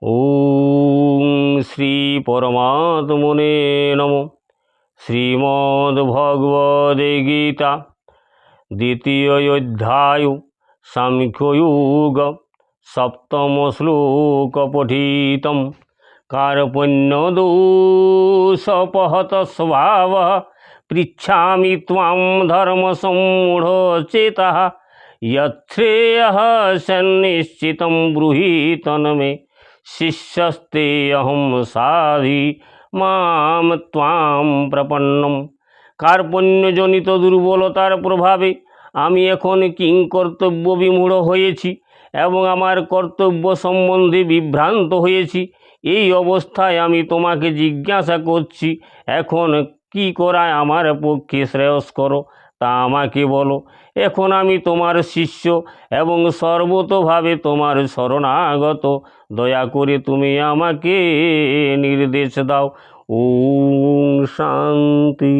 ওম শ্রী পরমাত্মনে নমঃ। শ্রীমদ্ভগবদ্গীতা দ্বিতীয় অধ্যায় সাংখ্যযোগ সপ্তম শ্লোক পঠিতম। কার্পণ্যদোষপহত স্বভাব পৃচ্ছামি ত্বাং ধর্মসম্মূঢ়চেতঃ যচ্ছ্রেয়ঃ সন্নিশ্চিतं ব্রূহি তন্মে শিষ্যস্তে অহম সাধি মাম ত্বাম প্রপন্নম। কার্পণ্যজনিত দুর্বলতার প্রভাবে আমি এখন কিংকর্তব্য বিমূঢ় হয়েছি এবং আমার কর্তব্য সম্বন্ধে বিভ্রান্ত হয়েছি। এই অবস্থায় আমি তোমাকে জিজ্ঞাসা করছি, এখন কি করা আমার পক্ষে শ্রেয়স্কর তা আমাকে বলো। এখন আমি তোমার শিষ্য এবং সর্বতোভাবে তোমার শরণাগত। দয়া করে তুমি আমাকে নির্দেশ দাও। ওম শান্তি।